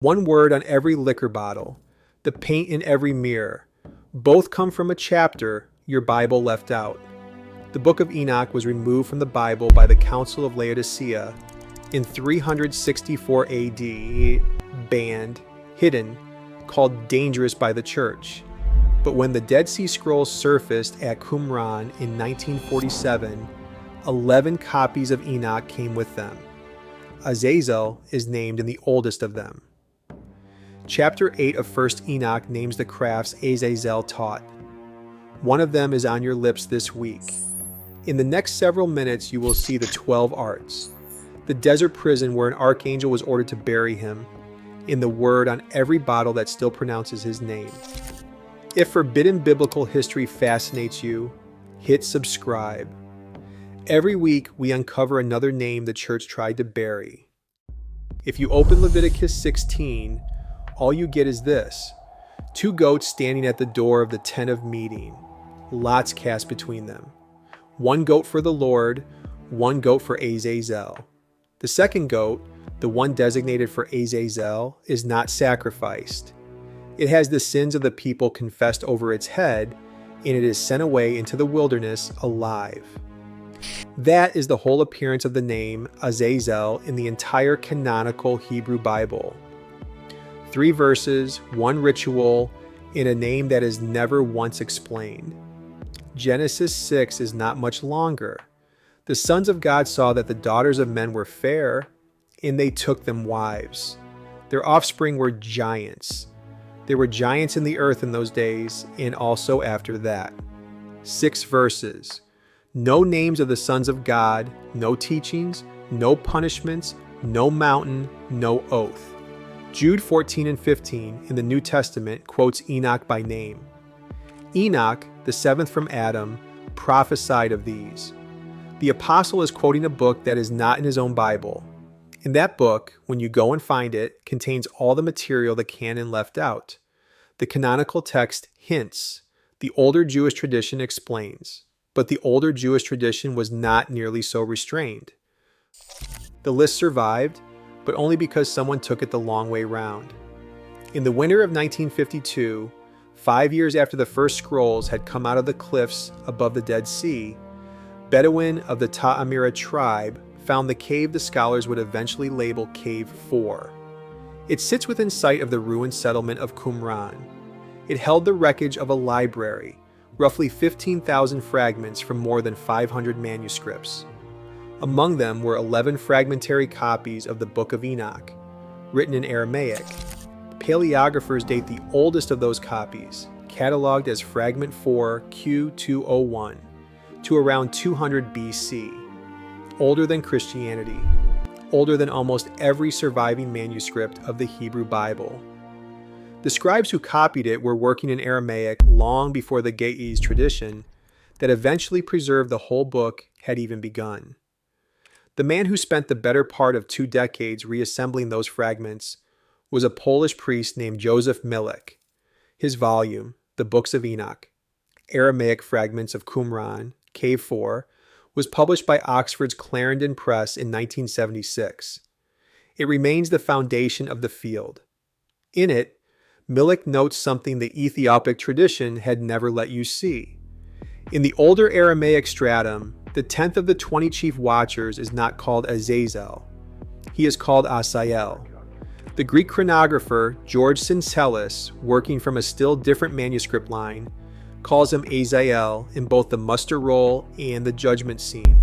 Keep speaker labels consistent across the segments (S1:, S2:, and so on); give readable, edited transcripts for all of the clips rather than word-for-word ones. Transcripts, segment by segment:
S1: One word on every liquor bottle, the paint in every mirror, both come from a chapter your Bible left out. The Book of Enoch was removed from the Bible by the Council of Laodicea in 364 AD, banned, hidden, called dangerous by the church. But when the Dead Sea Scrolls surfaced at Qumran in 1947, 11 copies of Enoch came with them. Azazel is named in the oldest of them. Chapter 8 of 1st Enoch names the crafts Azazel taught. One of them is on your lips this week. In the next several minutes, you will see the 12 arts, the desert prison where an archangel was ordered to bury him, in the word on every bottle that still pronounces his name. If forbidden biblical history fascinates you, hit subscribe. Every week, we uncover another name the church tried to bury. If you open Leviticus 16, all you get is this: 2 goats standing at the door of the tent of meeting, lots cast between them. 1 goat for the Lord, 1 goat for Azazel. The second goat, the one designated for Azazel, is not sacrificed. It has the sins of the people confessed over its head, and it is sent away into the wilderness alive. That is the whole appearance of the name Azazel in the entire canonical Hebrew Bible. 3 verses, 1 ritual, in a name that is never once explained. Genesis 6 is not much longer. The sons of God saw that the daughters of men were fair, and they took them wives. Their offspring were giants. There were giants in the earth in those days, and also after that. 6 verses. No names of the sons of God, no teachings, no punishments, no mountain, no oath. Jude 14 and 15 in the New Testament quotes Enoch by name. Enoch, the 7th from Adam, prophesied of these. The apostle is quoting a book that is not in his own Bible. In that book, when you go and find it, contains all the material the canon left out. The canonical text hints. The older Jewish tradition explains. But the older Jewish tradition was not nearly so restrained. The list survived, but only because someone took it the long way round. In the winter of 1952, 5 years after the first scrolls had come out of the cliffs above the Dead Sea, Bedouin of the Ta'amira tribe found the cave the scholars would eventually label Cave 4. It sits within sight of the ruined settlement of Qumran. It held the wreckage of a library, roughly 15,000 fragments from more than 500 manuscripts. Among them were 11 fragmentary copies of the Book of Enoch, written in Aramaic. Paleographers date the oldest of those copies, cataloged as Fragment 4 Q201, to around 200 BC. Older than Christianity, older than almost every surviving manuscript of the Hebrew Bible. The scribes who copied it were working in Aramaic long before the Ge'ez tradition that eventually preserved the whole book had even begun. The man who spent the better part of 2 decades reassembling those fragments was a Polish priest named Joseph Milik. His volume, The Books of Enoch, Aramaic Fragments of Qumran, Cave 4, was published by Oxford's Clarendon Press in 1976. It remains the foundation of the field. In it, Milik notes something the Ethiopic tradition had never let you see. In the older Aramaic stratum, the 10th of the 20 chief watchers is not called Azazel. He is called Asael. The Greek chronographer George Syncelus, working from a still different manuscript line, calls him Azael in both the muster roll and the judgment scene.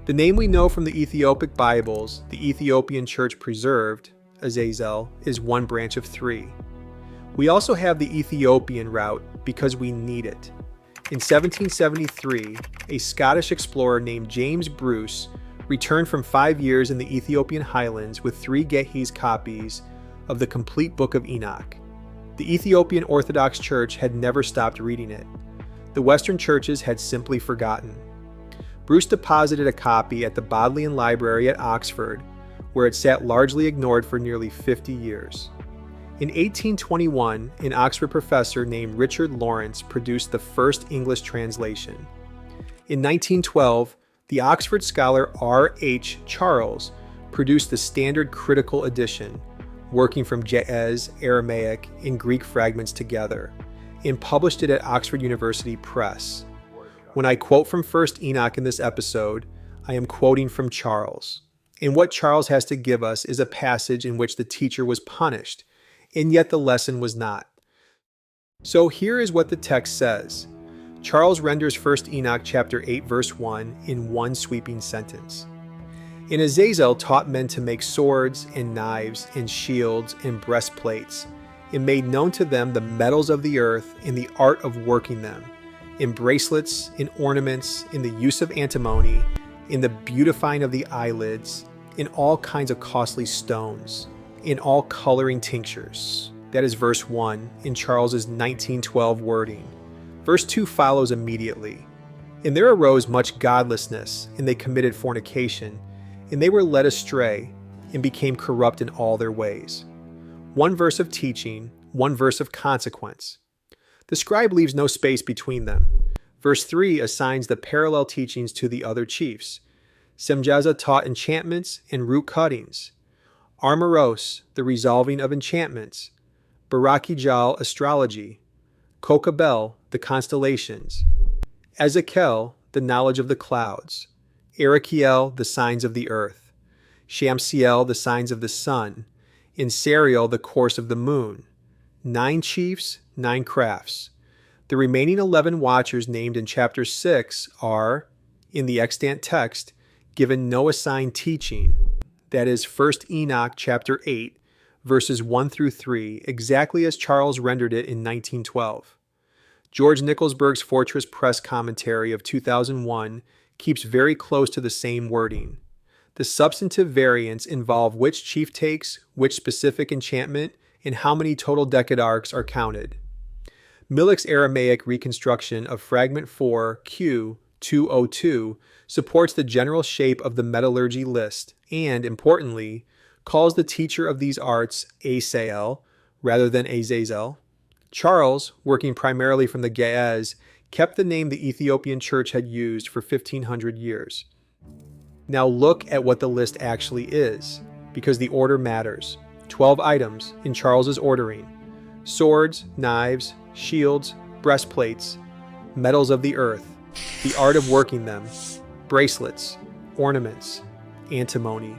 S1: The name we know from the Ethiopic Bibles the Ethiopian church preserved, Azazel, is one branch of 3. We also have the Ethiopian route because we need it. In 1773, a Scottish explorer named James Bruce returned from 5 years in the Ethiopian highlands with 3 Ge'ez copies of the complete Book of Enoch. The Ethiopian Orthodox Church had never stopped reading it. The Western churches had simply forgotten. Bruce deposited a copy at the Bodleian Library at Oxford, where it sat largely ignored for nearly 50 years. In 1821, an Oxford professor named Richard Lawrence produced the first English translation. In 1912, the Oxford scholar R. H. Charles produced the standard critical edition, working from Ge'ez, Aramaic, and Greek fragments together, and published it at Oxford University Press. When I quote from 1st Enoch in this episode, I am quoting from Charles. And what Charles has to give us is a passage in which the teacher was punished, and yet the lesson was not. So here is what the text says. Charles renders 1 Enoch chapter 8 verse 1 in one sweeping sentence. And Azazel taught men to make swords and knives and shields and breastplates, and made known to them the metals of the earth and the art of working them, in bracelets, in ornaments, in the use of antimony, in the beautifying of the eyelids, in all kinds of costly stones, in all coloring tinctures. That is verse 1 in Charles's 1912 wording. Verse 2 follows immediately. And there arose much godlessness, and they committed fornication, and they were led astray, and became corrupt in all their ways. One verse of teaching, one verse of consequence. The scribe leaves no space between them. Verse 3 assigns the parallel teachings to the other chiefs. Semjaza taught enchantments and root cuttings. Armoros, the resolving of enchantments. Barakijal, astrology. Kokabel, the constellations. Ezekiel, the knowledge of the clouds. Arakiel, the signs of the earth. Shamsiel, the signs of the sun. And Sariel, the course of the moon. 9 chiefs, 9 crafts. The remaining 11 watchers named in chapter 6 are, in the extant text, given no assigned teaching. That is 1 Enoch chapter 8, verses 1 through 3, exactly as Charles rendered it in 1912. George Nickelsburg's Fortress Press commentary of 2001 keeps very close to the same wording. The substantive variants involve which chief takes which specific enchantment and how many total decadarchs are counted. Millick's Aramaic reconstruction of Fragment 4, Q 202, supports the general shape of the metallurgy list and, importantly, calls the teacher of these arts Asael rather than Azazel. Charles, working primarily from the Ge'ez, kept the name the Ethiopian church had used for 1500 years. Now look at what the list actually is, because the order matters. 12 items in Charles's ordering: swords, knives, shields, breastplates, metals of the earth, the art of working them, bracelets, ornaments, antimony,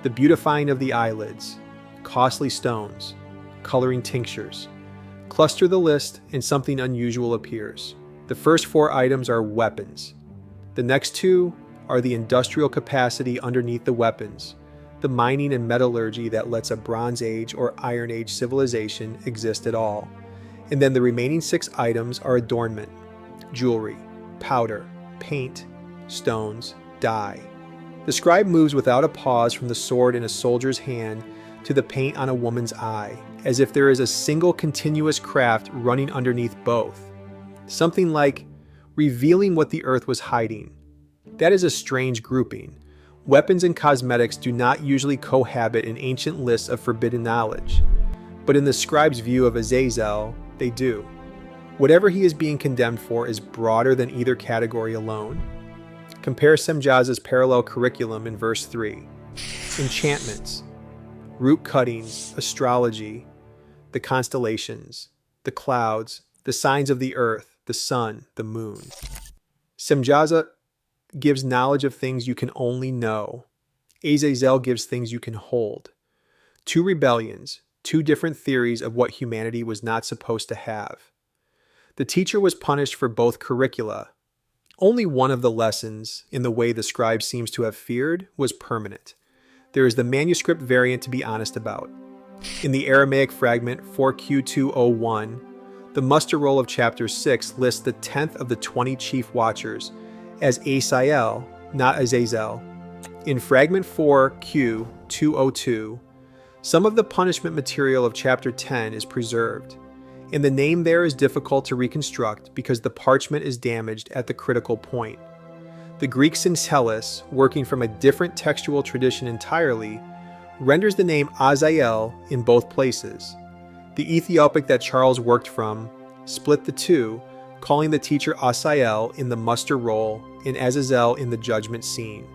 S1: the beautifying of the eyelids, costly stones, coloring tinctures. Cluster the list and something unusual appears. The first 4 items are weapons. The next 2 are the industrial capacity underneath the weapons, the mining and metallurgy that lets a Bronze Age or Iron Age civilization exist at all. And then the remaining 6 items are adornment, jewelry, powder, paint, stones, dye. The scribe moves without a pause from the sword in a soldier's hand to the paint on a woman's eye, as if there is a single continuous craft running underneath both. Something like revealing what the earth was hiding. That is a strange grouping. Weapons and cosmetics do not usually cohabit in ancient lists of forbidden knowledge, but in the scribe's view of Azazel, they do. Whatever he is being condemned for is broader than either category alone. Compare Semjaza's parallel curriculum in verse 3. Enchantments, root cuttings, astrology, the constellations, the clouds, the signs of the earth, the sun, the moon. Semjaza gives knowledge of things you can only know. Azazel gives things you can hold. 2 rebellions, 2 different theories of what humanity was not supposed to have. The teacher was punished for both curricula. Only one of the lessons, in the way the scribe seems to have feared, was permanent. There is the manuscript variant to be honest about. In the Aramaic fragment 4Q201, the muster roll of chapter 6 lists the 10th of the 20 chief watchers as Asael, not Azazel. In fragment 4Q202, some of the punishment material of chapter 10 is preserved, and the name there is difficult to reconstruct because the parchment is damaged at the critical point. The Greek Syntelis, working from a different textual tradition entirely, renders the name Azael in both places. The Ethiopic that Charles worked from split the 2, calling the teacher Asael in the muster roll and Azazel in the judgment scene.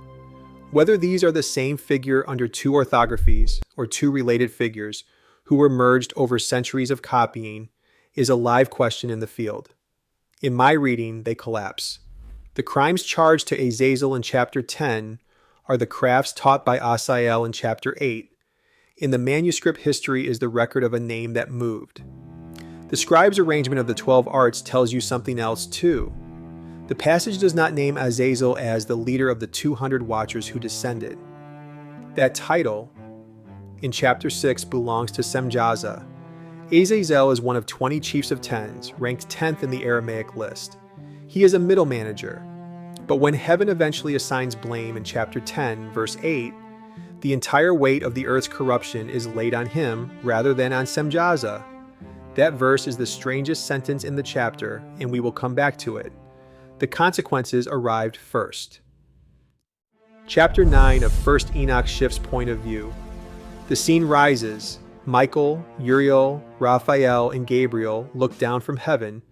S1: Whether these are the same figure under two orthographies or two related figures who were merged over centuries of copying is a live question in the field. In my reading, they collapse. The crimes charged to Azazel in chapter 10 are the crafts taught by Asael in chapter 8. In the manuscript history is the record of a name that moved. The scribe's arrangement of the 12 arts tells you something else too. The passage does not name Azazel as the leader of the 200 watchers who descended. That title in chapter 6 belongs to Semjaza. Azazel is one of 20 chiefs of tens, ranked 10th in the Aramaic list. He is a middle manager. But when heaven eventually assigns blame in chapter 10, verse 8, the entire weight of the earth's corruption is laid on him rather than on Semjaza. That verse is the strangest sentence in the chapter, and we will come back to it. The consequences arrived first. Chapter 9 of 1st Enoch shifts point of view. The scene rises. Michael, Uriel, Raphael, and Gabriel look down from heaven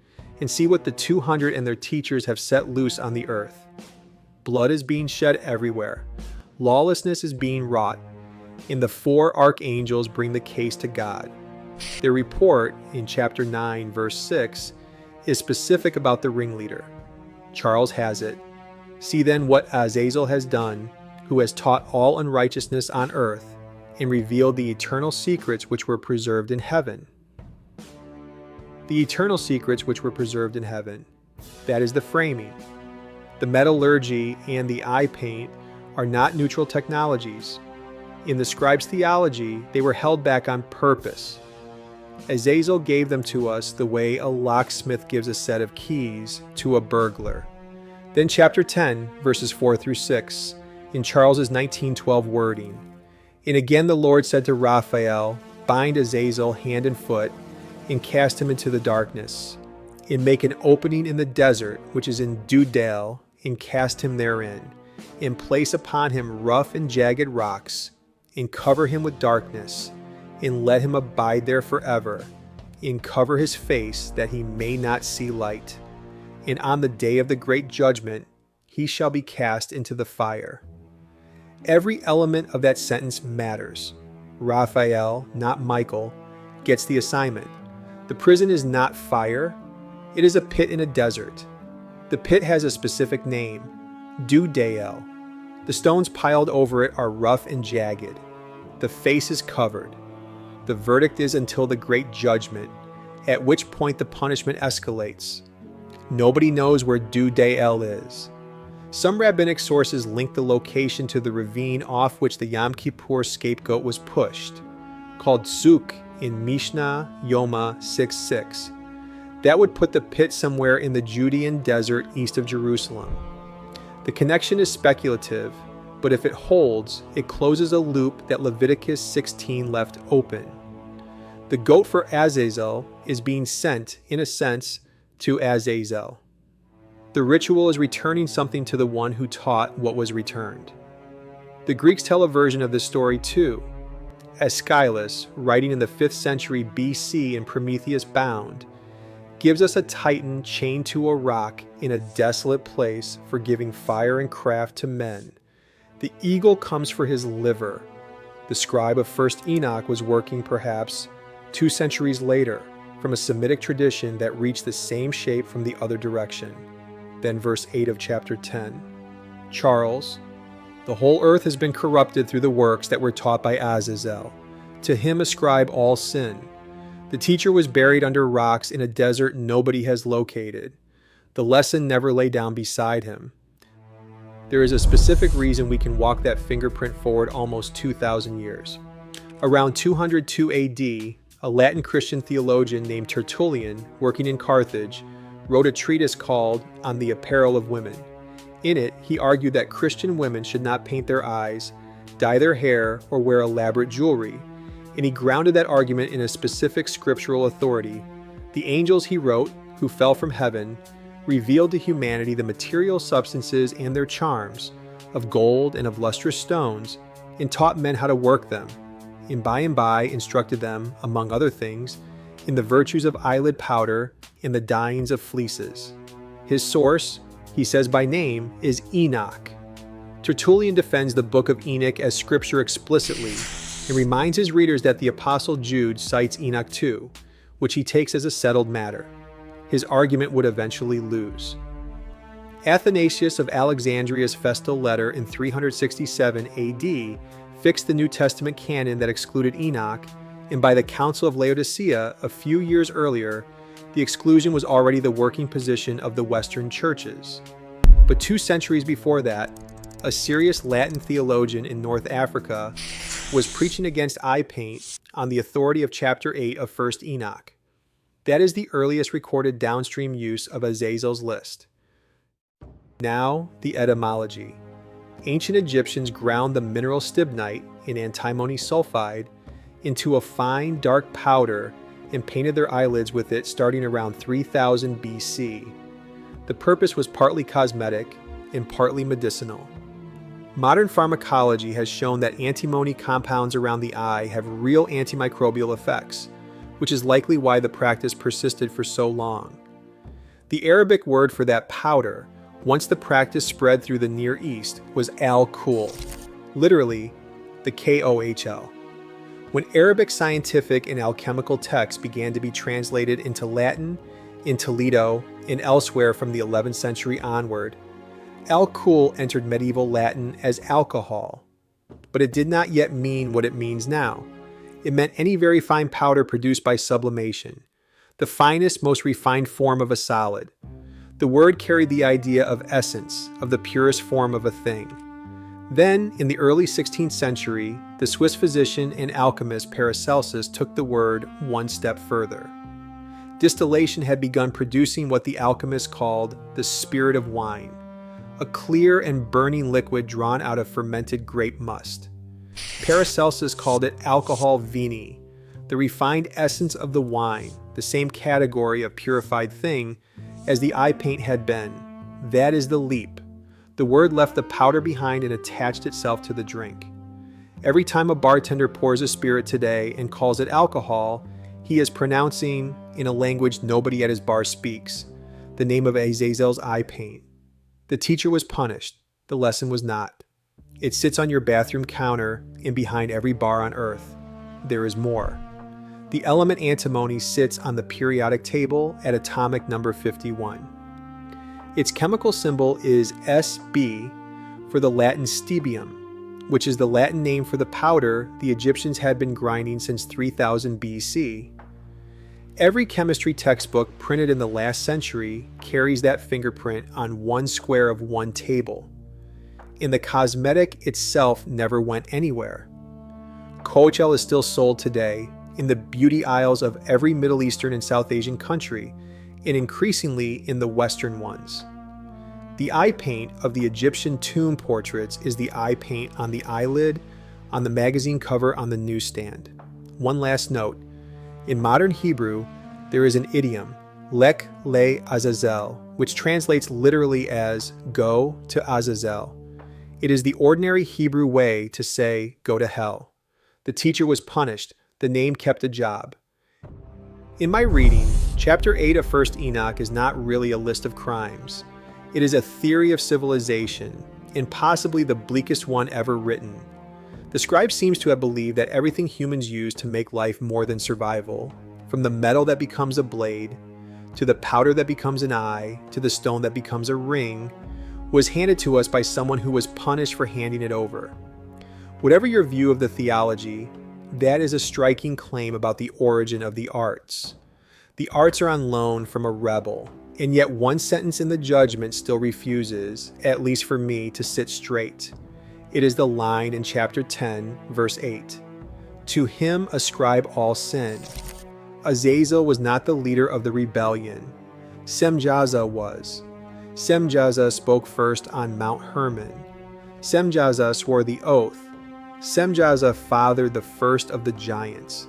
S1: and see what the 200 and their teachers have set loose on the earth. Blood is being shed everywhere. Lawlessness is being wrought, and the 4 archangels bring the case to God. Their report in chapter 9, verse 6, is specific about the ringleader. Charles has it. See then what Azazel has done, who has taught all unrighteousness on earth, and revealed the eternal secrets which were preserved in heaven. The eternal secrets which were preserved in heaven. That is the framing. The metallurgy and the eye paint are not neutral technologies. In the scribe's theology, they were held back on purpose. Azazel gave them to us the way a locksmith gives a set of keys to a burglar. Then chapter 10, verses 4 through 6, in Charles's 1912 wording. And again the Lord said to Raphael, bind Azazel hand and foot, and cast him into the darkness, and make an opening in the desert, which is in Dudale, and cast him therein, and place upon him rough and jagged rocks, and cover him with darkness, and let him abide there forever, and cover his face that he may not see light. And on the day of the great judgment, he shall be cast into the fire. Every element of that sentence matters. Raphael, not Michael, gets the assignment. The prison is not fire. It is a pit in a desert. The pit has a specific name, Dudale. The stones piled over it are rough and jagged. The face is covered. The verdict is until the great judgment, at which point the punishment escalates. Nobody knows where Dudale is. Some rabbinic sources link the location to the ravine off which the Yom Kippur scapegoat was pushed, called Suk in Mishnah Yoma 6:6. That would put the pit somewhere in the Judean desert east of Jerusalem. The connection is speculative, but if it holds, it closes a loop that Leviticus 16 left open. The goat for Azazel is being sent, in a sense, to Azazel. The ritual is returning something to the one who taught what was returned. The Greeks tell a version of this story too. Aeschylus, writing in the 5th century BC in Prometheus Bound, gives us a titan chained to a rock in a desolate place for giving fire and craft to men. The eagle comes for his liver. The scribe of 1st Enoch was working perhaps 2 centuries later from a Semitic tradition that reached the same shape from the other direction. Then verse 8 of chapter 10. Charles, the whole earth has been corrupted through the works that were taught by Azazel. To him ascribe all sin. The teacher was buried under rocks in a desert nobody has located. The lesson never lay down beside him. There is a specific reason we can walk that fingerprint forward almost 2,000 years. Around 202 AD, a Latin Christian theologian named Tertullian, working in Carthage, wrote a treatise called On the Apparel of Women. In it, he argued that Christian women should not paint their eyes, dye their hair, or wear elaborate jewelry, and he grounded that argument in a specific scriptural authority. The angels, he wrote, who fell from heaven, revealed to humanity the material substances and their charms, of gold and of lustrous stones, and taught men how to work them, and by instructed them, among other things, in the virtues of eyelid powder and the dyeings of fleeces. His source, he says by name, is Enoch. Tertullian defends the Book of Enoch as scripture explicitly and reminds his readers that the Apostle Jude cites Enoch too, which he takes as a settled matter. His argument would eventually lose. Athanasius of Alexandria's festal letter in 367 AD fixed the New Testament canon that excluded Enoch, and by the Council of Laodicea a few years earlier, the exclusion was already the working position of the Western churches. But 2 centuries before that, a serious Latin theologian in North Africa was preaching against eye paint on the authority of chapter 8 of 1 Enoch. That is the earliest recorded downstream use of Azazel's list. Now, the etymology. Ancient Egyptians ground the mineral stibnite in antimony sulfide into a fine, dark powder and painted their eyelids with it starting around 3000 BC. The purpose was partly cosmetic and partly medicinal. Modern pharmacology has shown that antimony compounds around the eye have real antimicrobial effects, which is likely why the practice persisted for so long. The Arabic word for that powder, once the practice spread through the Near East, was al-Kuhl, literally the Kohl. When Arabic scientific and alchemical texts began to be translated into Latin, in Toledo, and elsewhere from the 11th century onward, al-Kuhl entered medieval Latin as alcohol, but it did not yet mean what it means now. It meant any very fine powder produced by sublimation, the finest, most refined form of a solid. The word carried the idea of essence, of the purest form of a thing. Then, in the early 16th century, the Swiss physician and alchemist Paracelsus took the word one step further. Distillation had begun producing what the alchemists called the spirit of wine, a clear and burning liquid drawn out of fermented grape must. Paracelsus called it alcohol vini, the refined essence of the wine, the same category of purified thing as the eye paint had been. That is the leap. The word left the powder behind and attached itself to the drink. Every time a bartender pours a spirit today and calls it alcohol, he is pronouncing, in a language nobody at his bar speaks, the name of Azazel's eye paint. The teacher was punished. The lesson was not. It sits on your bathroom counter and behind every bar on earth. There is more. The element antimony sits on the periodic table at atomic number 51. Its chemical symbol is Sb for the Latin stibium, which is the Latin name for the powder the Egyptians had been grinding since 3000 BC. Every chemistry textbook printed in the last century carries that fingerprint on one square of one table. And the cosmetic itself never went anywhere. Kohl is still sold today in the beauty aisles of every Middle Eastern and South Asian country, and increasingly in the Western ones. The eye paint of the Egyptian tomb portraits is the eye paint on the eyelid, on the magazine cover on the newsstand. One last note. In modern Hebrew, there is an idiom, lek le Azazel, which translates literally as go to Azazel. It is the ordinary Hebrew way to say go to hell. The teacher was punished. The name kept a job. In my reading, chapter 8 of 1 Enoch is not really a list of crimes. It is a theory of civilization, and possibly the bleakest one ever written. The scribe seems to have believed that everything humans use to make life more than survival, from the metal that becomes a blade, to the powder that becomes an eye, to the stone that becomes a ring, was handed to us by someone who was punished for handing it over. Whatever your view of the theology, that is a striking claim about the origin of the arts. The arts are on loan from a rebel, and yet one sentence in the judgment still refuses, at least for me, to sit straight. It is the line in chapter 10, verse 8. To him ascribe all sin. Azazel was not the leader of the rebellion. Semjaza was. Semjaza spoke first on Mount Hermon. Semjaza swore the oath. Semjaza fathered the first of the giants.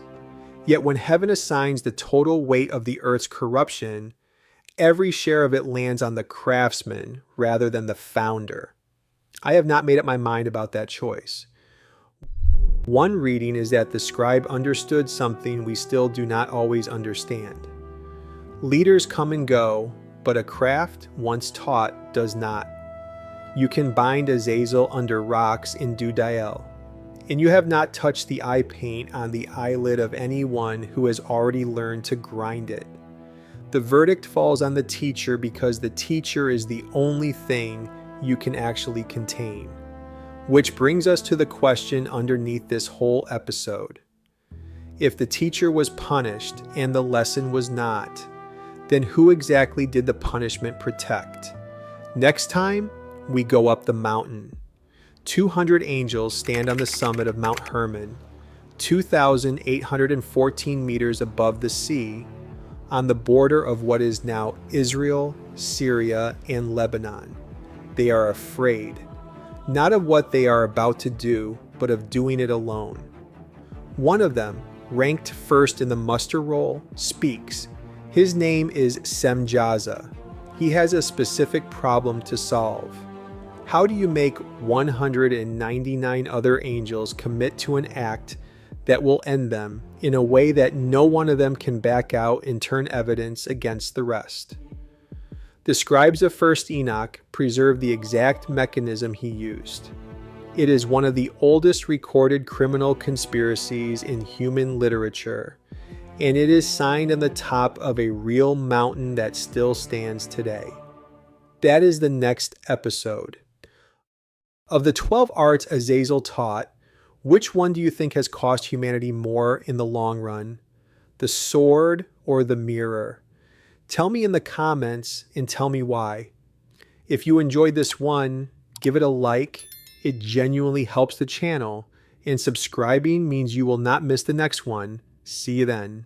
S1: Yet when heaven assigns the total weight of the earth's corruption, every share of it lands on the craftsman rather than the founder. I have not made up my mind about that choice. One reading is that the scribe understood something we still do not always understand. Leaders come and go, but a craft once taught does not. You can bind Azazel under rocks in Dudael, and you have not touched the eye paint on the eyelid of anyone who has already learned to grind it. The verdict falls on the teacher because the teacher is the only thing you can actually contain. Which brings us to the question underneath this whole episode. If the teacher was punished and the lesson was not, then who exactly did the punishment protect? Next time, we go up the mountain. 200 angels stand on the summit of Mount Hermon, 2,814 meters above the sea, on the border of what is now Israel, Syria, and Lebanon. They are afraid, not of what they are about to do, but of doing it alone. One of them, ranked first in the muster roll, speaks. His name is Semjaza. He has a specific problem to solve. How do you make 199 other angels commit to an act that will end them in a way that no one of them can back out and turn evidence against the rest? The scribes of First Enoch preserve the exact mechanism he used. It is one of the oldest recorded criminal conspiracies in human literature, and it is signed on the top of a real mountain that still stands today. That is the next episode. Of the 12 arts Azazel taught, which one do you think has cost humanity more in the long run? The sword or the mirror? Tell me in the comments and tell me why. If you enjoyed this one, give it a like. It genuinely helps the channel, and subscribing means you will not miss the next one. See you then.